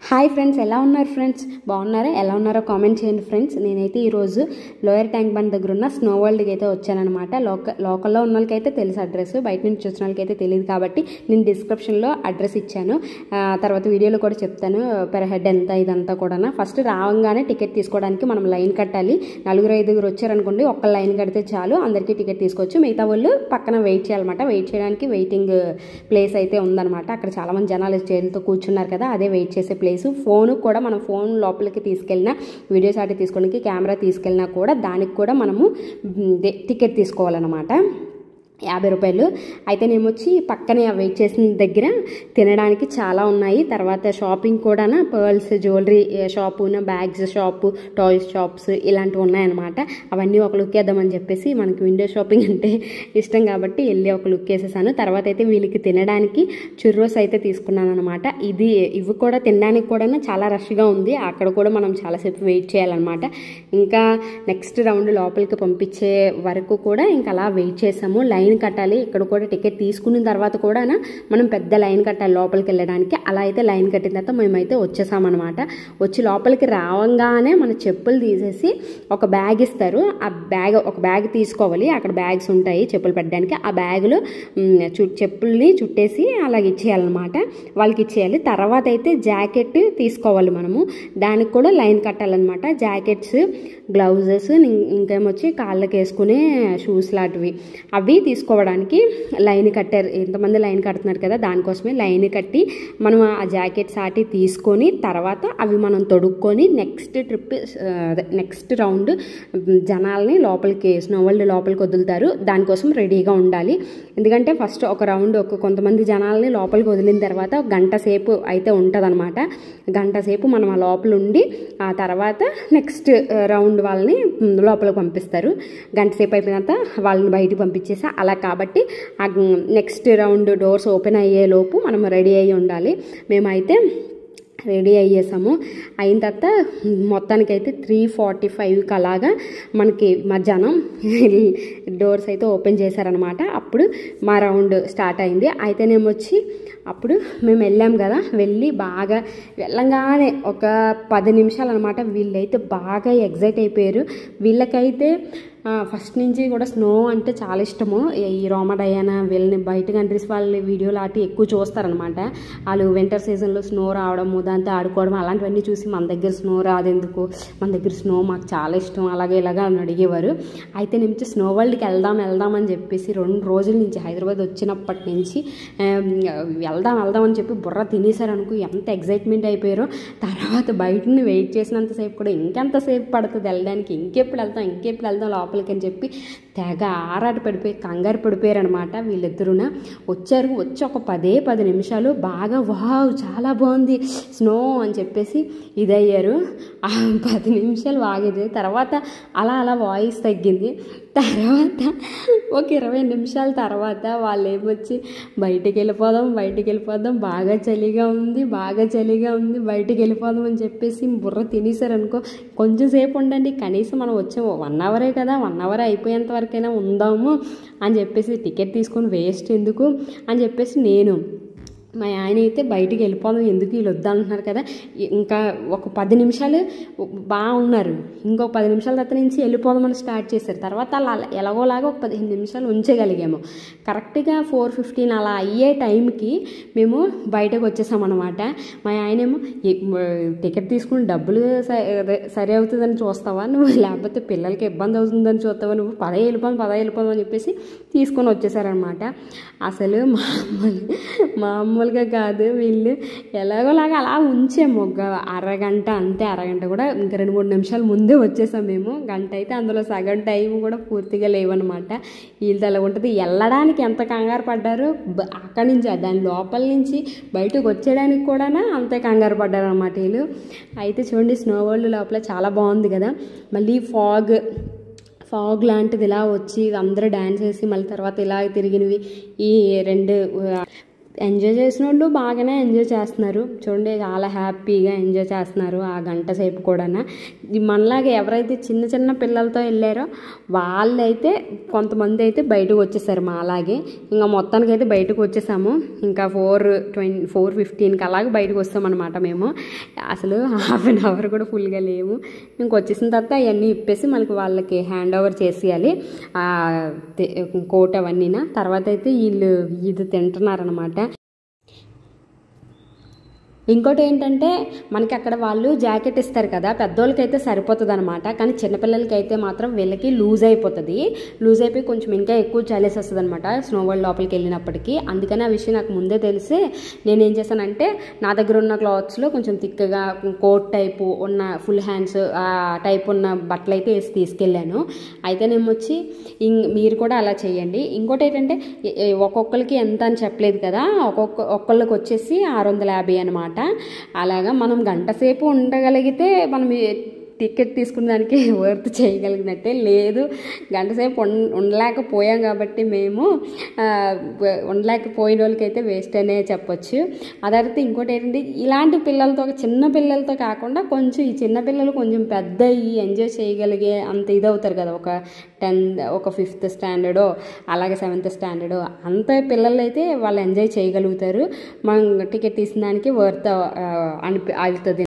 Hi friends, ఎలా ఉన్నారు friends? బాగున్నారా? ఎలా ఉన్నారో కామెంట్ చేయండి ఫ్రెండ్స్. నేనైతే ఈరోజు లోయర్ ట్యాంక్ బండ్ దగ్గర ఉన్న స్నో వరల్డ్కి అయితే వచ్చానమాట. లోకల్లో ఉన్న వాళ్ళకైతే తెలుసు అడ్రస్, బయట నుంచి వచ్చిన వాళ్ళకైతే తెలియదు కాబట్టి నేను డిస్క్రిప్షన్లో అడ్రస్ ఇచ్చాను. తర్వాత వీడియోలో కూడా చెప్తాను పెర్ హెడ్ ఎంత ఇదంతా కూడా. ఫస్ట్ రావంగానే టికెట్ తీసుకోవడానికి మనం లైన్ కట్టాలి. 4-5 వచ్చారనుకోండి, ఒక్క లైన్ కడితే చాలు, అందరికీ టికెట్ తీసుకోవచ్చు. మిగతా వాళ్ళు పక్కన వెయిట్ చేయాలన్నమాట. వెయిట్ చేయడానికి వెయిటింగ్ ప్లేస్ అయితే ఉందన్నమాట. అక్కడ చాలామంది జనాలు చైర్లతో కూర్చున్నారు కదా, అదే వెయిట్ చేసే ప్లేస్. ఫోన్ కూడా మనం ఫోన్ లోపలికి తీసుకెళ్ళినా, వీడియోస్ ఆటి తీసుకోవడానికి కెమెరా తీసుకెళ్ళినా కూడా దానికి కూడా మనము టికెట్ తీసుకోవాలన్నమాట. 50 రూపాయలు. అయితే నేను వచ్చి పక్కనే వెయిట్ చేసిన దగ్గర తినడానికి చాలా ఉన్నాయి. తర్వాత షాపింగ్ కూడా pearls, jewellery shop, bags shop, toys shops ఇలాంటివి ఉన్నాయన్నమాట. అవన్నీ ఒక లుక్ వేద్దామని చెప్పేసి, మనకి విండో షాపింగ్ అంటే ఇష్టం కాబట్టి వెళ్ళి ఒక లుక్ వేసేసాను. తర్వాత అయితే వీళ్ళకి తినడానికి చుర్రోస్ అయితే తీసుకున్నాను అనమాట. ఇవి కూడా తినడానికి కూడా చాలా రష్గా ఉంది. అక్కడ కూడా మనం చాలాసేపు వెయిట్ చేయాలన్నమాట. ఇంకా నెక్స్ట్ రౌండ్ లోపలికి పంపించే వరకు కూడా ఇంకా అలా వెయిట్ చేసాము. లైన్ కట్టాలి. ఇక్కడ కూడా టికెట్ తీసుకున్న తర్వాత కూడా మనం పెద్ద లైన్ కట్టాలి లోపలికి వెళ్ళడానికి. అలా అయితే లైన్ కట్టిన తర్వాత మేమైతే వచ్చేసామన్నమాట. వచ్చి లోపలికి రావంగానే మన చెప్పులు తీసేసి ఒక బ్యాగ్ ఇస్తారు. ఒక బ్యాగ్ తీసుకోవాలి. అక్కడ బ్యాగ్స్ ఉంటాయి చెప్పులు పెట్టడానికి. ఆ బ్యాగులో చెప్పుల్ని చుట్టేసి అలాగ ఇచ్చేయాలన్నమాట. వాళ్ళకి ఇచ్చేయాలి. తర్వాత అయితే జాకెట్ తీసుకోవాలి మనము. దానికి కూడా లైన్ కట్టాలన్నమాట. జాకెట్స్, గ్లౌజెస్, ఇంకేమొచ్చి కాళ్ళకి వేసుకునే షూస్ లాంటివి అవి తీసుకోవడానికి లైన్ కట్టారు. ఎంతమంది లైన్ కడుతున్నారు కదా, దానికోసమే లైన్ కట్టి మనం ఆ జాకెట్స్ ఆటి తీసుకొని తర్వాత అవి మనం తొడుక్కొని నెక్స్ట్ రౌండ్ జనాల్ని లోపలికి, స్నో వరల్డ్ లోపలికి వదులుతారు. దానికోసం రెడీగా ఉండాలి. ఎందుకంటే ఫస్ట్ ఒక రౌండ్ కొంతమంది జనాల్ని లోపలికి వదిలిన తర్వాత గంట సేపు అయితే ఉంటుందన్నమాట. గంట సేపు మనం ఆ లోపల ఉండి ఆ తర్వాత నెక్స్ట్ రౌండ్ వాళ్ళని లోపలికి పంపిస్తారు. గంట సేపు అయిపోయినంత వాళ్ళని బయటికి పంపించేసి అలా. కాబట్టి నెక్స్ట్ రౌండ్ డోర్స్ ఓపెన్ అయ్యేలోపు మనం రెడీ అయ్యి ఉండాలి. మేమైతే రెడీ అయ్యేసాము. అయిన తర్వాత మొత్తానికైతే 3:45కి అలాగా మనకి మధ్యాహ్నం డోర్స్ అయితే ఓపెన్ చేశారనమాట. అప్పుడు మా రౌండ్ స్టార్ట్ అయింది. అయితేనేమొచ్చి అప్పుడు మేము వెళ్ళాం కదా, వెళ్ళంగానే ఒక 10 నిమిషాలు అనమాట. వీళ్ళైతే బాగా ఎగ్జైట్ అయిపోయారు. వీళ్ళకైతే ఫస్ట్ నుంచి కూడా స్నో అంటే చాలా ఇష్టము. ఈ రోమా డయానా వీళ్ళని బయట కంట్రీస్ వాళ్ళ వీడియోలు ఆటి ఎక్కువ చూస్తారనమాట. వాళ్ళు వింటర్ సీజన్లో స్నో రావడము, దాంతో ఆడుకోవడం అలాంటివన్నీ చూసి మన దగ్గర స్నో రాదెందుకు, మన దగ్గర స్నో మాకు చాలా ఇష్టం, అలాగే ఇలాగా అని అడిగేవారు. అయితే నుంచి స్నో వరల్డ్కి వెళ్దామని చెప్పేసి 2 రోజుల నుంచి, హైదరాబాద్ వచ్చినప్పటి నుంచి వెళ్దాం అని చెప్పి బుర్ర తినేసారనుకో. ఎంత ఎగ్జైట్మెంట్ అయిపోయారో. తర్వాత బయటని వెయిట్ చేసినంతసేపు కూడా ఇంకెంతసేపు పడుతుంది వెళ్ళడానికి, ఇంకెప్పుడు వెళ్దాం లోపలికి అని చెప్పి తెగ కంగారు పడిపోయారు అనమాట. వీళ్ళిద్దరున వచ్చి ఒక 10 నిమిషాలు బాగా వావ్ చాలా బాగుంది స్నో అని చెప్పేసి ఇదయ్యారు. 10 నిమిషాలు వాగేది. తర్వాత అలా వాయిస్ తగ్గింది. తర్వాత ఒక 20 నిమిషాల తర్వాత వాళ్ళు ఏమొచ్చి బయటికి వెళ్ళిపోదాం, బాగా చలిగా ఉంది, బయటికి వెళ్ళిపోదాం అని చెప్పేసి బుర్ర తినేసారనుకో. కొంచెం సేపు ఉండండి, కనీసం మనం వచ్చే 1 అవరే కదా, 1 అవర్ అయిపోయేంత వరకైనా ఉందాము అని చెప్పేసి, టికెట్ తీసుకొని వేస్ట్ ఎందుకు అని చెప్పేసి మా ఆయన అయితే బయటికి వెళ్ళిపోదాం, ఎందుకు వీళ్ళు వద్దంటున్నారు కదా. ఇంకా ఒక 10 నిమిషాలు బాగున్నారు. ఇంకో 10 నిమిషాల తర్వాత నుంచి వెళ్ళిపోదామని స్టార్ట్ చేశారు. తర్వాత అలా ఎలాగోలాగా ఒక 15 నిమిషాలు ఉంచగలిగాము. కరెక్ట్గా 4:15 అలా అయ్యే టైంకి మేము బయటకు వచ్చేసామన్నమాట. మా ఆయనేమో టికెట్ తీసుకుని డబ్బులు సరి అవుతుందని చూస్తావా నువ్వు, లేకపోతే పిల్లలకి ఇబ్బంది అవుతుందని చూస్తావా నువ్వు, పదే వెళ్ళిపోదాం అని చెప్పేసి తీసుకొని వచ్చేసారనమాట. అసలు మామూలుగా కాదు. వీళ్ళు ఎలాగోలాగా అలా ఉంచాము ఒక అరగంట, అంతే. అరగంట కూడా ఇంకా 2-3 నిమిషాలు ముందే వచ్చేసాం మేము. గంట అయితే అందులో సగం టైం కూడా పూర్తిగా లేవన్నమాట. వీళ్ళతో అలా ఉంటుంది. వెళ్ళడానికి ఎంత కంగారు పడ్డారు, అక్కడి నుంచి దాని లోపల నుంచి బయటకు వచ్చేయడానికి కూడా అంతే కంగారు పడ్డారు అన్నమాట వీళ్ళు. అయితే చూడండి, స్నో వరల్డ్ లోపల చాలా బాగుంది కదా. మళ్ళీ ఫాగ్ లాంటిది ఇలా వచ్చి అందరూ డ్యాన్స్ చేసి మళ్ళీ తర్వాత ఇలా తిరిగినవి. ఈ ఎంజాయ్ చేసిన వాళ్ళు బాగానే ఎంజాయ్ చేస్తున్నారు చూడండి, చాలా హ్యాపీగా ఎంజాయ్ చేస్తున్నారు ఆ గంట సేపు కూడా. మనలాగా ఎవరైతే చిన్న చిన్న పిల్లలతో వెళ్ళారో వాళ్ళైతే కొంతమంది అయితే బయటకు వచ్చేసారు మా అలాగే. ఇంకా మొత్తానికి అయితే బయటకు వచ్చేసాము. ఇంకా 4:15కి అలాగే బయటకు వస్తామన్నమాట మేము. అసలు హాఫ్ అన్ అవర్ కూడా ఫుల్గా లేవు. ఇంకొచ్చేసిన తర్వాత అవన్నీ ఇప్పేసి మనకి వాళ్ళకి హ్యాండ్ ఓవర్ చేసేయాలి కోట్ అవన్నీ. తర్వాత అయితే వీళ్ళు ఇది తింటున్నారనమాట. ఇంకోటి ఏంటంటే మనకి అక్కడ వాళ్ళు జాకెట్ ఇస్తారు కదా, పెద్దోళ్ళకైతే సరిపోతుంది అనమాట. కానీ చిన్నపిల్లలకి అయితే మాత్రం వీళ్ళకి లూజ్ అయిపోతుంది. లూజ్ అయిపోయి కొంచెం ఇంకా ఎక్కువ చలేసి వస్తుంది అనమాట స్నో వరల్డ్ లోపలికి వెళ్ళినప్పటికీ. అందుకని ఆ విషయం నాకు ముందే తెలిసి నేనేం చేశానంటే నా దగ్గర ఉన్న క్లాత్స్లో కొంచెం థిక్గా కోట్ టైపు ఉన్న ఫుల్ హ్యాండ్స్ ఆ టైప్ ఉన్న బట్టలు అయితే వేసి తీసుకెళ్ళాను. అయితే నేను వచ్చి మీరు కూడా అలా చేయండి. ఇంకోటి ఏంటంటే ఒక్కొక్కరికి ఎంత అని చెప్పలేదు కదా, ఒక్కొక్కళ్ళకి వచ్చేసి 650 అనమాట. అలాగా మనం గంట సేపు ఉండగలిగితే మనం టికెట్ తీసుకున్న దానికి వర్త్ చేయగలిగినట్టే. లేదు గంట సేపు ఉండలేకపోయాం కాబట్టి మేము ఉండలేకపోయిన వాళ్ళకైతే వేస్ట్ అనే చెప్పొచ్చు. అదైతే ఇంకోటి ఏంటంటే ఇలాంటి పిల్లలతో చిన్న పిల్లలతో కాకుండా కొంచెం ఈ చిన్న పిల్లలు కొంచెం పెద్ద ఎంజాయ్ చేయగలిగే అంత ఇదవుతారు కదా, ఒక 5th స్టాండర్డో అలాగే 7th స్టాండర్డో అంత పిల్లలు అయితే వాళ్ళు ఎంజాయ్ చేయగలుగుతారు. మనం టికెట్ తీసిన దానికి వర్త్ అవుతుంది.